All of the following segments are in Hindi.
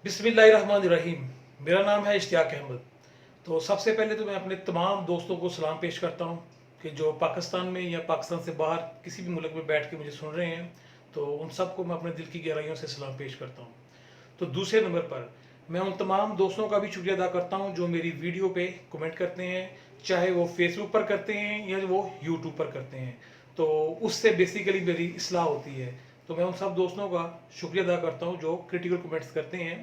बिस्मिल्लाहिर्रहमानिर्रहीम। मेरा नाम है इश्तियाक अहमद। तो सबसे पहले तो मैं अपने तमाम दोस्तों को सलाम पेश करता हूँ कि जो पाकिस्तान में या पाकिस्तान से बाहर किसी भी मुल्क में बैठ के मुझे सुन रहे हैं, तो उन सबको मैं अपने दिल की गहराइयों से सलाम पेश करता हूँ। तो दूसरे नंबर पर मैं उन तमाम दोस्तों का भी शुक्रिया अदा करता हूँ जो मेरी वीडियो पे कमेंट करते हैं, चाहे वो फेसबुक पर करते हैं या वो यूट्यूब पर करते हैं। तो उससे बेसिकली मेरी इस्लाह होती है। तो मैं उन सब दोस्तों का शुक्रिया अदा करता हूँ जो क्रिटिकल कमेंट्स करते हैं,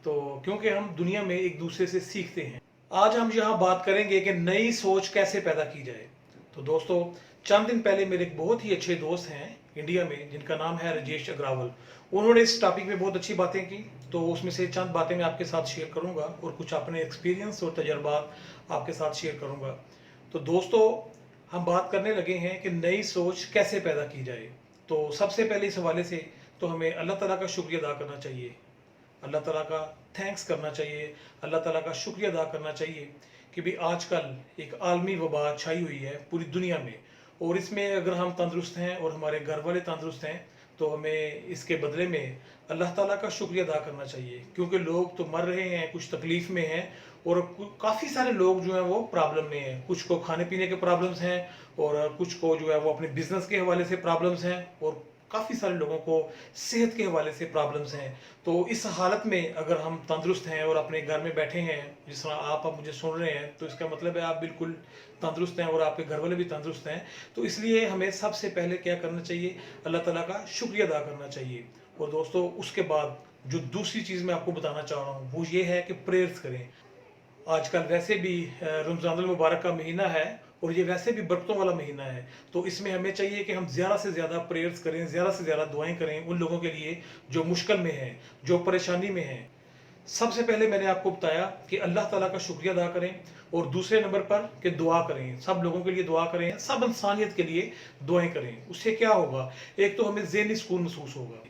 तो क्योंकि हम दुनिया में एक दूसरे से सीखते हैं। आज हम यहाँ बात करेंगे कि नई सोच कैसे पैदा की जाए। तो दोस्तों, चंद दिन पहले मेरे एक बहुत ही अच्छे दोस्त हैं इंडिया में जिनका नाम है राजेश अग्रवाल। उन्होंने इस टॉपिक में बहुत अच्छी बातें की, तो उसमें से चंद बातें मैं आपके साथ शेयर करूंगा और कुछ अपने एक्सपीरियंस और तजर्बात आपके साथ शेयर करूंगा। तो दोस्तों, हम बात करने लगे हैं कि नई सोच कैसे पैदा की जाए। तो सबसे पहले इस हवाले से तो हमें अल्लाह ताला का शुक्रिया अदा करना चाहिए, अल्लाह ताला का थैंक्स करना चाहिए, अल्लाह ताला का शुक्रिया अदा करना चाहिए कि भी आजकल एक आलमी वबा छाई हुई है पूरी दुनिया में, और इसमें अगर हम तंदुरुस्त हैं और हमारे घर वाले तंदुरुस्त हैं तो हमें इसके बदले में अल्लाह ताला का शुक्रिया अदा करना चाहिए, क्योंकि लोग तो मर रहे हैं, कुछ तकलीफ़ में हैं, और काफ़ी सारे लोग जो हैं वो प्रॉब्लम में हैं। कुछ को खाने पीने के प्रॉब्लम्स हैं, और कुछ को जो है वो अपने बिजनेस के हवाले से प्रॉब्लम्स हैं, और काफ़ी सारे लोगों को सेहत के हवाले से प्रॉब्लम्स हैं। तो इस हालत में अगर हम तंदुरुस्त हैं और अपने घर में बैठे हैं, जिस तरह आप अब मुझे सुन रहे हैं, तो इसका मतलब है आप बिल्कुल तंदुरुस्त हैं और आपके घर वाले भी तंदुरुस्त हैं। तो इसलिए हमें सबसे पहले क्या करना चाहिए, अल्लाह ताला का शुक्रिया अदा करना चाहिए। और दोस्तों, उसके बाद जो दूसरी चीज़ मैं आपको बताना चाह रहा हूँ वो ये है कि प्रेयर्स करें। आजकल वैसे भी रमज़ानुल मुबारक का महीना है, और ये वैसे भी बरकतों वाला महीना है। तो इसमें हमें चाहिए कि हम ज़्यादा से ज़्यादा प्रेयर्स करें, ज़्यादा से ज़्यादा दुआएं करें उन लोगों के लिए जो मुश्किल में हैं, जो परेशानी में हैं। सबसे पहले मैंने आपको बताया कि अल्लाह ताला का शुक्रिया अदा करें, और दूसरे नंबर पर कि दुआ करें, सब लोगों के लिए दुआ करें, सब इंसानियत के लिए दुआएं करें। उससे क्या होगा, एक तो हमें ज़हनी सुकून महसूस होगा,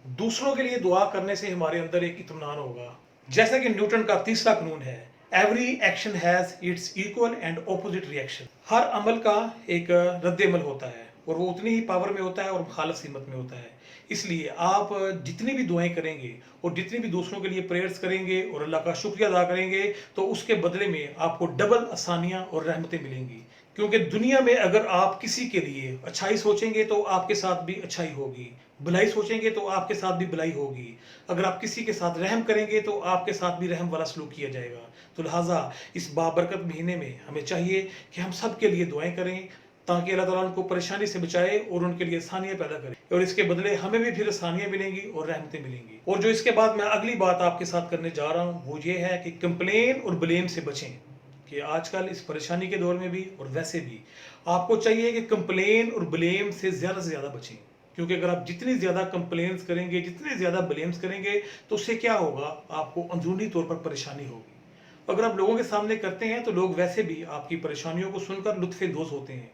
दूसरों के लिए दुआ करने से हमारे अंदर एक इत्मीनान होगा। जैसा कि न्यूटन का तीसरा कानून है, every action has its equal and opposite reaction. हर अमल का एक रद्द अमल होता है, और वो उतनी ही पावर में होता है और खालस कीमत में होता है। इसलिए आप जितनी भी दुआएं करेंगे और जितनी भी दूसरों के लिए प्रेयर्स करेंगे और अल्लाह का शुक्रिया अदा करेंगे, तो उसके बदले में आपको डबल आसानियां और रहमतें मिलेंगी। क्योंकि दुनिया में अगर आप किसी के लिए अच्छाई सोचेंगे तो आपके साथ भी अच्छाई होगी, भलाई सोचेंगे तो आपके साथ भी भलाई होगी। अगर आप किसी के साथ रहम करेंगे तो आपके साथ भी रहम वाला सलूक किया जाएगा। तो लिहाजा इस बाबरकत महीने में हमें चाहिए कि हम सब के लिए दुआएं करें, ताकि अल्लाह ताला उनको परेशानी से बचाए और उनके लिए आसानियां पैदा करे, और इसके बदले हमें भी फिर आसानियां मिलेंगी और रहमतें मिलेंगी। और जो इसके बाद मैं अगली बात आपके साथ करने जा रहा हूँ वो ये है कि कंप्लेन और ब्लेम से बचें। कि आजकल इस परेशानी के दौर में भी और वैसे भी आपको चाहिए कि कंप्लेन और ब्लेम से ज़्यादा बचें। क्योंकि अगर आप जितनी ज़्यादा कंप्लेन्स करेंगे, जितने ज़्यादा ब्लेम्स करेंगे, तो उससे क्या होगा, आपको अंदरूनी तौर पर परेशानी होगी। अगर आप लोगों के सामने करते हैं तो लोग वैसे भी आपकी परेशानियों को सुनकर लुत्फ़-ए-अंदोज़ होते हैं।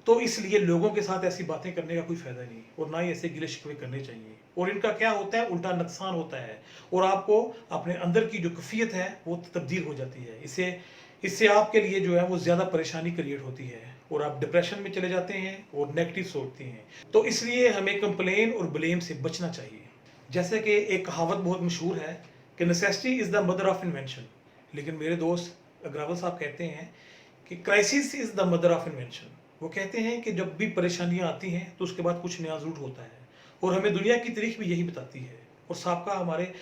तो इसलिए लोगों के साथ ऐसी बातें करने का कोई फ़ायदा नहीं, और ना ही ऐसे गिले-शिकवे करने चाहिए। और इनका क्या होता है, उल्टा नुकसान होता है, और आपको अपने अंदर की जो कैफ़ियत है वो तब्दील हो जाती है। इससे इससे आपके लिए जो है वो ज़्यादा परेशानी क्रिएट होती है, और आप डिप्रेशन में चले जाते हैं और नेगेटिव सोचते हैं। तो इसलिए हमें कंप्लेन और ब्लेम से बचना चाहिए। जैसे कि एक कहावत बहुत मशहूर है कि necessity is the mother of invention. लेकिन मेरे दोस्त अग्रवाल साहब कहते हैं कि crisis is the mother of invention. वो कहते हैं कि जब भी परेशानियां आती हैं तो उसके बाद कुछ नया ज़रूर होता है, और हमें दुनिया की तारीख भी यही बताती है, और साबका हमारे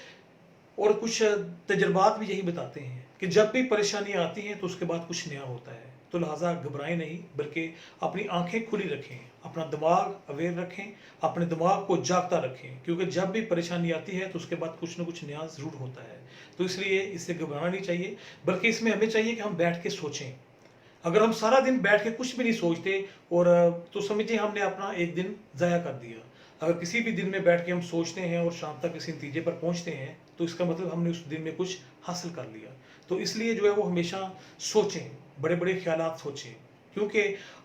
और कुछ तजर्बात भी यही बताते हैं कि जब भी परेशानियां आती हैं तो उसके बाद कुछ नया होता है। तो लिहाजा घबराएं नहीं, बल्कि अपनी आंखें खुली रखें, अपना दिमाग अवेयर रखें, अपने दिमाग को जागता रखें, क्योंकि जब भी परेशानी आती है तो उसके बाद कुछ ना कुछ नया ज़रूर होता है। तो इसलिए इससे घबराना नहीं चाहिए, बल्कि इसमें हमें चाहिए कि हम बैठ के सोचें। अगर हम सारा दिन बैठ के कुछ भी नहीं सोचते, और तो समझिए हमने अपना एक दिन ज़ाया कर दिया। अगर किसी भी दिन में बैठ के हम सोचते हैं और शाम तक किसी नतीजे पर पहुंचते हैं, तो इसका मतलब हमने उस दिन में कुछ हासिल कर लिया। तो इसलिए जो है वो हमेशा सोचें, बड़े बड़े ख्यालात सोचें। क्योंकि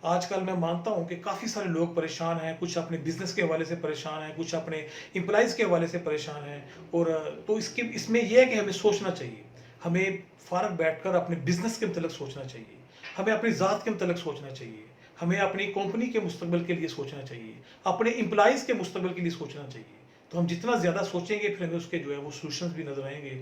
आजकल मैं मानता हूं कि काफ़ी सारे लोग परेशान हैं, कुछ अपने बिजनेस के हवाले से परेशान हैं, कुछ अपने एम्प्लॉइज़ के हवाले से परेशान हैं। और तो इसमें यह है कि हमें सोचना चाहिए। हमें फ़ारग बैठकर अपने बिजनेस के मतलब सोचना चाहिए, हमें अपनी ज़ात के मतलब सोचना चाहिए, हमें अपनी कंपनी के मुस्तकबिल के लिए सोचना चाहिए, अपने एम्प्लॉइज़ के मुस्तकबिल के लिए सोचना चाहिए। तो हम जितना ज़्यादा सोचेंगे फिर हमें उसके जो है वो सॉल्यूशंस भी नज़र आएंगे।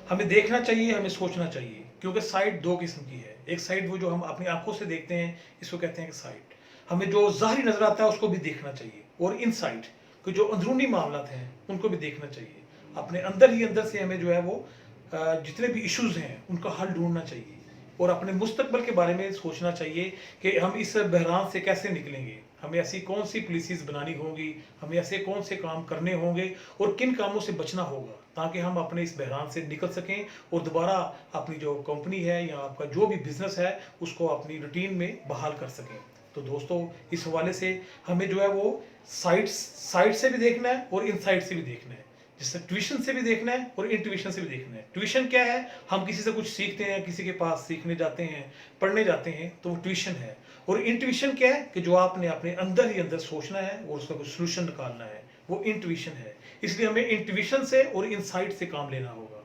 हमें देखना चाहिए, हमें सोचना चाहिए, क्योंकि साइट दो किस्म की है। एक साइड वो जो हम अपनी आंखों से देखते हैं, इसको कहते हैं कि साइट। हमें जो ज़ाहिरी नज़र आता है उसको भी देखना चाहिए, और इन साइट के जो अंदरूनी मामलात हैं उनको भी देखना चाहिए। अपने अंदर ही अंदर से हमें जो है वो जितने भी इश्यूज़ हैं उनका हल ढूंढना चाहिए, और अपने मुस्तकबिल के बारे में सोचना चाहिए कि हम इस बहरान से कैसे निकलेंगे। हमें ऐसी कौन सी पॉलिसीज़ बनानी होंगी, हमें ऐसे कौन से काम करने होंगे और किन कामों से बचना होगा, ताकि हम अपने इस बहरान से निकल सकें और दोबारा अपनी जो कंपनी है या आपका जो भी बिजनेस है उसको अपनी रूटीन में बहाल कर सकें। तो दोस्तों, इस हवाले से हमें जो है वो साइड से भी देखना है और इनसाइड से भी देखना है। जिससे ट्यूशन से भी देखना है और इंट्यूशन से भी देखना है। ट्यूशन क्या है? हम किसी से कुछ सीखते हैं, किसी के पास सीखने जाते हैं, पढ़ने जाते हैं, तो वो ट्यूशन है। और इंट्यूशन क्या है? कि जो आपने अपने अंदर ही अंदर सोचना है और उसका कुछ सोल्यूशन निकालना है, वो इंट्यूशन है। इसलिए हमें इंट्यूशन से और इनसाइट से काम लेना होगा।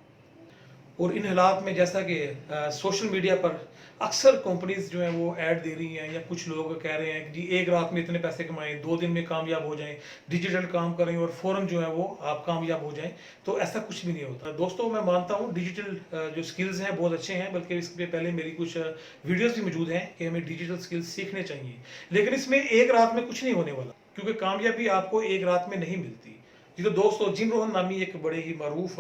और इन हालात में जैसा कि सोशल मीडिया पर अक्सर कंपनीज जो हैं वो ऐड दे रही हैं, या कुछ लोग कह रहे हैं कि जी एक रात में इतने पैसे कमाएं, 2 दिन में कामयाब हो जाएं, डिजिटल काम करें और फ़ौरन जो है वो आप कामयाब हो जाएं। तो ऐसा कुछ भी नहीं होता दोस्तों। मैं मानता हूँ डिजिटल जो स्किल्स हैं बहुत अच्छे हैं, बल्कि इसके पहले मेरी कुछ वीडियोज़ भी मौजूद हैं कि हमें डिजिटल स्किल्स सीखने चाहिए। लेकिन इसमें एक रात में कुछ नहीं होने वाला, क्योंकि कामयाबी आपको एक रात में नहीं मिलती। जी तो दोस्तों, जिम रोहन नामी एक बड़े ही मारूफ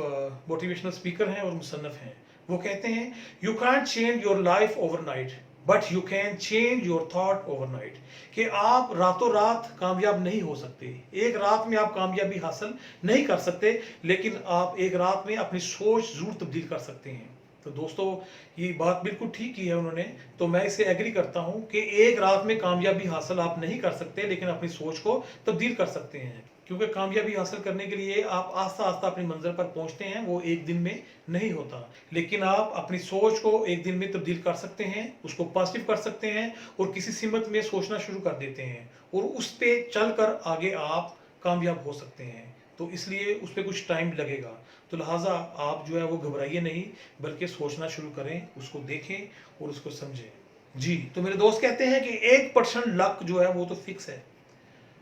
मोटिवेशनल स्पीकर हैं और मुसन्निफ हैं। वो कहते हैं, you can't change your life overnight, but you can change your thought overnight. कि आप रातों रात कामयाब नहीं हो सकते, एक रात में आप कामयाबी हासिल नहीं कर सकते, लेकिन आप एक रात में अपनी सोच जरूर तब्दील कर सकते हैं। तो दोस्तों, ये बात बिल्कुल ठीक की है उन्होंने, तो मैं इसे एग्री करता हूं कि एक रात में कामयाबी हासिल आप नहीं कर सकते, लेकिन अपनी सोच को तब्दील कर सकते हैं। क्योंकि कामयाबी हासिल करने के लिए आप आस्ता आस्ता अपनी मंजिल पर पहुंचते हैं, वो एक दिन में नहीं होता। लेकिन आप अपनी सोच को एक दिन में तब्दील कर सकते हैं, उसको पॉजिटिव कर सकते हैं और किसी सिमत में सोचना शुरू कर देते हैं, और उस पर चलकर आगे आप कामयाब हो सकते हैं। तो इसलिए उस पर कुछ टाइम लगेगा, तो लिहाजा आप जो है वो घबराइए नहीं, बल्कि सोचना शुरू करें, उसको देखें और उसको समझें। जी तो मेरे दोस्त कहते हैं कि 1% लक जो है वो तो फिक्स है,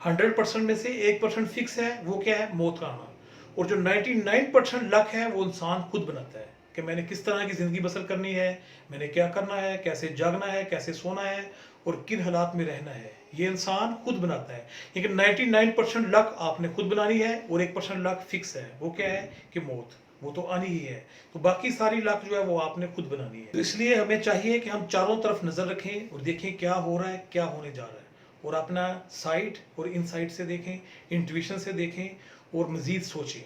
100% में से 1% फिक्स है। वो क्या है? मौत का आना। और जो 99% लक है वो इंसान खुद बनाता है, कि मैंने किस तरह की ज़िंदगी बसर करनी है, मैंने क्या करना है, कैसे जागना है, कैसे सोना है और किन हालात में रहना है, ये इंसान खुद बनाता है। लेकिन 99% लक आपने खुद बनानी है और 1% लक फिक्स है। वो क्या है? कि मौत, वो तो आनी ही है। तो बाकी सारी लक जो है वो आपने खुद बनानी है। तो इसलिए हमें चाहिए कि हम चारों तरफ नज़र रखें और देखें क्या हो रहा है, क्या होने जा रहा है, और अपना साइट और इनसाइट से देखें, इंट्यूशन से देखें और मज़ीद सोचें।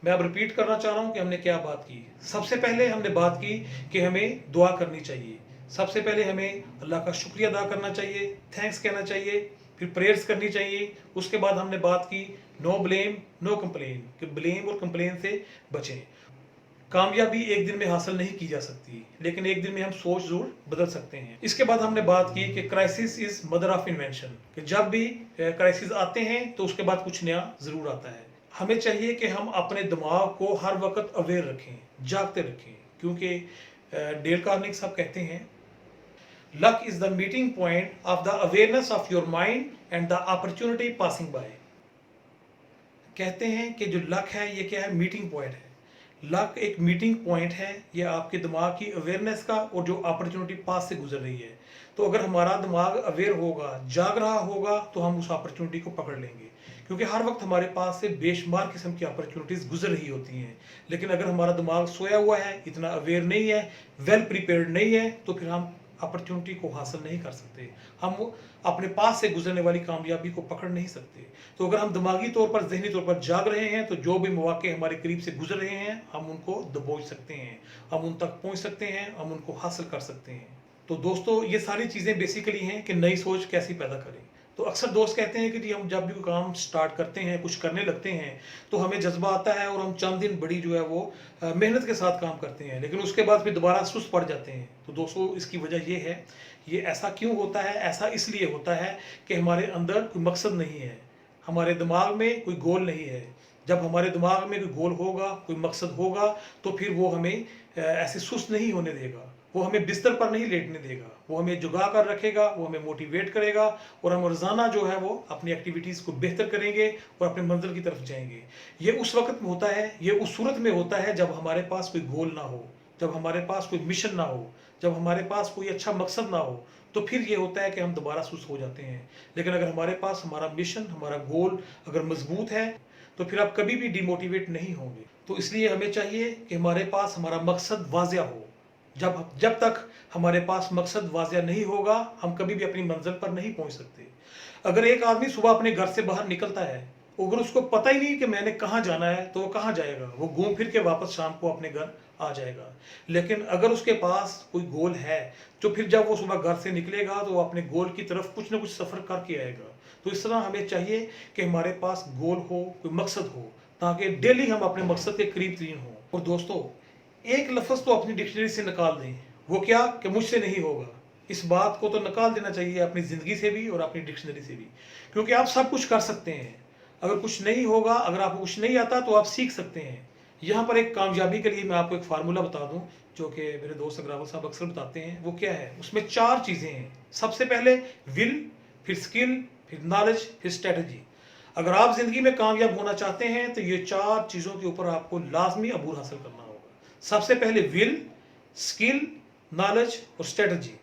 मैं अब रिपीट करना चाह रहा हूँ कि हमने क्या बात की। सबसे पहले हमने बात की कि हमें दुआ करनी चाहिए। सबसे पहले हमें अल्लाह का शुक्रिया अदा करना चाहिए, थैंक्स कहना चाहिए, फिर प्रेयर्स करनी चाहिए। उसके बाद हमने बात की नो ब्लेम नो कंप्लेन, कि ब्लेम और कंप्लेन से बचें। कामयाबी एक दिन में हासिल नहीं की जा सकती, लेकिन एक दिन में हम सोच जरूर बदल सकते हैं। इसके बाद हमने बात की कि crisis is mother of invention, कि जब भी क्राइसिस आते हैं तो उसके बाद कुछ नया जरूर आता है। हमें चाहिए कि हम अपने दिमाग को हर वक्त अवेयर रखें, जागते रखें, क्योंकि डेल कार्नेगी साहब कहते हैं, luck is the meeting point of the awareness of your mind and the opportunity passing by. कहते हैं कि जो लक है ये क्या है? मीटिंग पॉइंट है। लक एक मीटिंग पॉइंट है, ये आपके दिमाग की अवेयरनेस का और जो अपॉर्चुनिटी पास से गुजर रही है। तो अगर हमारा दिमाग अवेयर होगा, जाग रहा होगा, तो हम उस अपॉर्चुनिटी को पकड़ लेंगे, क्योंकि हर वक्त हमारे पास से बेशुमार किस्म की अपॉर्चुनिटीज़ गुजर रही होती हैं। लेकिन अगर हमारा दिमाग सोया हुआ है, इतना अवेयर नहीं है, वेल प्रिपेयर्ड नहीं है, तो फिर हम अपॉर्चुनिटी को हासिल नहीं कर सकते, हम अपने पास से गुजरने वाली कामयाबी को पकड़ नहीं सकते। तो अगर हम दिमागी तौर पर, जहनी तौर पर जाग रहे हैं, तो जो भी मौके हमारे करीब से गुजर रहे हैं, हम उनको दबोच सकते हैं, हम उन तक पहुंच सकते हैं, हम उनको हासिल कर सकते हैं। तो दोस्तों, ये सारी चीज़ें बेसिकली हैं कि नई सोच कैसी पैदा करें। तो अक्सर दोस्त कहते हैं कि जी हम जब भी कोई काम स्टार्ट करते हैं, कुछ करने लगते हैं, तो हमें जज्बा आता है और हम चंद दिन बड़ी जो है वो मेहनत के साथ काम करते हैं, लेकिन उसके बाद फिर दोबारा सुस्त पड़ जाते हैं। तो दोस्तों, इसकी वजह ये है, ये ऐसा क्यों होता है? ऐसा इसलिए होता है कि हमारे अंदर कोई मकसद नहीं है, हमारे दिमाग में कोई गोल नहीं है। जब हमारे दिमाग में कोई गोल होगा, कोई मकसद होगा, तो फिर वो हमें ऐसे सुस्त नहीं होने देगा, वो हमें बिस्तर पर नहीं लेटने देगा, वो हमें जगा कर रखेगा, वो हमें मोटिवेट करेगा और हम रोज़ाना जो है वो अपनी एक्टिविटीज़ को बेहतर करेंगे और अपने मंजिल की तरफ जाएंगे। ये उस वक्त में होता है, ये उस सूरत में होता है जब हमारे पास कोई गोल ना हो, जब हमारे पास कोई मिशन ना हो, जब हमारे पास कोई अच्छा मकसद ना हो, तो फिर ये होता है कि हम दोबारा सुस्त हो जाते हैं। लेकिन अगर हमारे पास हमारा मिशन, हमारा गोल अगर मजबूत है, तो फिर आप कभी भी डिमोटिवेट नहीं होंगे। तो इसलिए हमें चाहिए कि हमारे पास हमारा मकसद वाज़िया हो। जब तक हमारे पास मकसद वाज़िया नहीं होगा, हम कभी भी अपनी मंजिल पर नहीं पहुंच सकते। अगर एक आदमी सुबह अपने घर से बाहर निकलता है, अगर उसको पता ही नहीं कि मैंने कहाँ जाना है, तो वो कहाँ जाएगा? वो घूम फिर के वापस शाम को अपने घर आ जाएगा। लेकिन अगर उसके पास कोई गोल है, तो फिर जब वो सुबह घर से निकलेगा, तो वो अपने गोल की तरफ कुछ ना कुछ सफ़र करके आएगा। तो इस तरह हमें चाहिए कि हमारे पास गोल हो, कोई मकसद हो, ताकि डेली हम अपने मकसद के करीब तरीन हों। और दोस्तों, एक लफ्ज़ तो अपनी डिक्शनरी से निकाल दें, वो क्या कि मुझसे नहीं होगा। इस बात को तो निकाल देना चाहिए अपनी ज़िंदगी से भी और अपनी डिक्शनरी से भी, क्योंकि आप सब कुछ कर सकते हैं। अगर कुछ नहीं होगा, अगर आपको कुछ नहीं आता, तो आप सीख सकते हैं। यहाँ पर एक कामयाबी के लिए मैं आपको एक फार्मूला बता दूं, जो कि मेरे दोस्त अग्रावल साहब अक्सर बताते हैं। वो क्या है? उसमें 4 चीज़ें हैं। सबसे पहले विल, फिर स्किल, फिर नॉलेज, फिर स्ट्रेटजी। अगर आप ज़िंदगी में कामयाब होना चाहते हैं, तो ये 4 चीज़ों के ऊपर आपको लाजमी अबूर हासिल करना होगा। सबसे पहले विल, स्किल, नॉलेज और स्ट्रेटजी।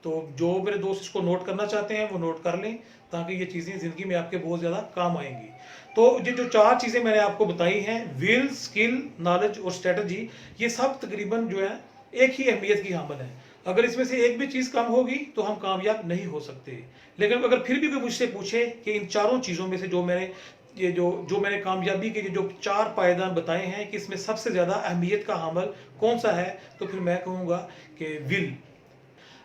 तो जो मेरे दोस्त इसको नोट करना चाहते हैं, वो नोट कर लें, ताकि ये चीज़ें ज़िंदगी में आपके बहुत ज़्यादा काम आएंगी। तो ये जो 4 चीज़ें मैंने आपको बताई हैं, विल, स्किल, नॉलेज और स्ट्रेटजी, ये सब तकरीबन जो है एक ही अहमियत की हामिल है। अगर इसमें से एक भी चीज़ कम होगी, तो हम कामयाब नहीं हो सकते। लेकिन अगर फिर भी कोई मुझसे पूछे कि इन चारों चीज़ों में से जो मैंने कामयाबी के जो 4 पायदान बताए हैं, कि इसमें सबसे ज़्यादा अहमियत का हामिल कौन सा है, तो फिर मैं कहूँगा कि विल।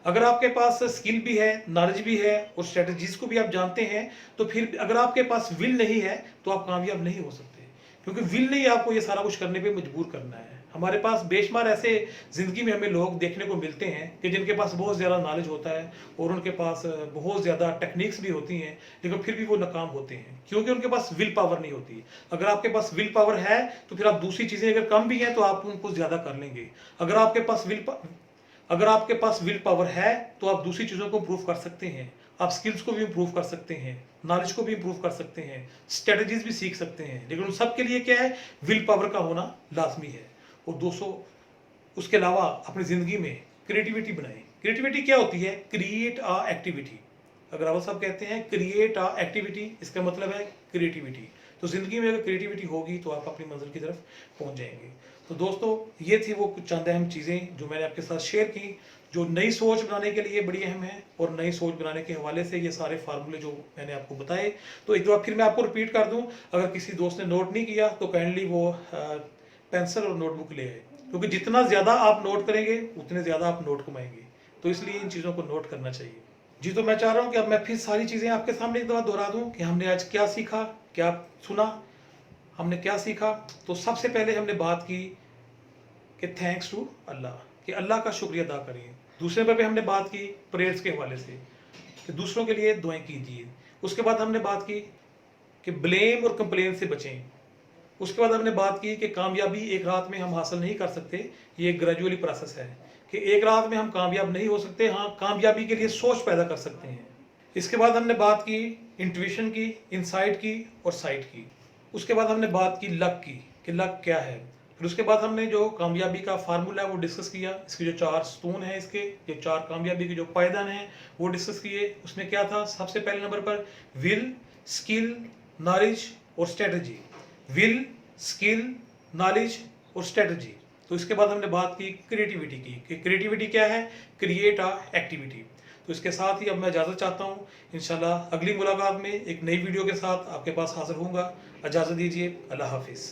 अगर आपके पास स्किल भी है, नॉलेज भी है और स्ट्रेटजीज को भी आप जानते हैं, तो फिर अगर आपके पास विल नहीं है, तो आप कामयाब नहीं हो सकते, क्योंकि विल नहीं आपको ये सारा कुछ करने पे मजबूर करना है। हमारे पास बेशुमार ऐसे ज़िंदगी में हमें लोग देखने को मिलते हैं कि जिनके पास बहुत ज़्यादा नॉलेज होता है और उनके पास बहुत ज़्यादा टेक्निक्स भी होती हैं, लेकिन फिर भी वो नाकाम होते हैं, क्योंकि उनके पास विल पावर नहीं होती। अगर आपके पास विल पावर है, तो फिर आप दूसरी चीज़ें अगर कम भी हैं, तो आप उनको ज़्यादा कर लेंगे। अगर आपके पास विल पावर है, तो आप दूसरी चीज़ों को इम्प्रूव कर सकते हैं। आप स्किल्स को भी इम्प्रूव कर सकते हैं, नॉलेज को भी इम्प्रूव कर सकते हैं, स्ट्रेटजीज भी सीख सकते हैं। लेकिन उन सब के लिए क्या है? विल पावर का होना लाजमी है। और दोस्तों, उसके अलावा अपनी ज़िंदगी में क्रिएटिविटी बनाएं। क्रिएटिविटी क्या होती है? Create a activity. अगर रावत साहब कहते हैं क्रिएट अ एक्टिविटी, इसका मतलब है क्रिएटिविटी। तो ज़िंदगी में अगर क्रिएटिविटी होगी, तो आप अपनी मंजिल की तरफ पहुंच जाएंगे। तो दोस्तों, ये थी वो कुछ चंद अहम चीज़ें जो मैंने आपके साथ शेयर की, जो नई सोच बनाने के लिए बड़ी अहम है। और नई सोच बनाने के हवाले से ये सारे फार्मूले जो मैंने आपको बताए, तो एक बार फिर मैं आपको रिपीट कर दूं। अगर किसी दोस्त ने नोट नहीं किया, तो काइंडली वो पेंसिल और नोटबुक ले आए, क्योंकि जितना ज़्यादा आप नोट करेंगे, उतने ज़्यादा आप नोट कमाएंगे। तो इसलिए इन चीज़ों को नोट करना चाहिए। जी, तो मैं चाह रहा हूँ कि अब मैं फिर सारी चीज़ें आपके सामने एक दफ़ा दोहरा दूँ कि हमने आज क्या सीखा, क्या सुना, हमने क्या सीखा। तो सबसे पहले हमने बात की कि थैंक्स टू अल्लाह, कि अल्लाह का शुक्रिया अदा करिए। दूसरे पे हमने बात की प्रेयर्स के हवाले से, कि दूसरों के लिए दुआएं कीजिए। उसके बाद हमने बात की कि ब्लेम और कंप्लेन से बचें। उसके बाद हमने बात की कि कामयाबी एक रात में हम हासिल नहीं कर सकते, ये एक ग्रेजुअली प्रोसेस है, कि एक रात में हम कामयाब नहीं हो सकते। हाँ, कामयाबी के लिए सोच पैदा कर सकते हैं। इसके बाद हमने बात की इंट्यूशन की, इनसाइट की और साइट की। उसके बाद हमने बात की लक की, कि लक क्या है। फिर उसके बाद हमने जो कामयाबी का फार्मूला है वो डिस्कस किया। इसके जो 4 स्तून हैं, इसके ये 4 कामयाबी के जो पायदान हैं, वो डिस्कस किए। उसमें क्या था? सबसे पहले नंबर पर विल, स्किल, नॉलेज और स्ट्रेटजी। विल, स्किल, नॉलेज और स्ट्रेटजी। तो इसके बाद हमने बात की क्रिएटिविटी की, कि क्रिएटिविटी क्या है? Create a activity. तो इसके साथ ही अब मैं इजाज़त चाहता हूँ। इंशाल्लाह अगली मुलाकात में एक नई वीडियो के साथ आपके पास हाजिर होऊंगा। इजाज़त दीजिए। अल्लाह हाफिज़।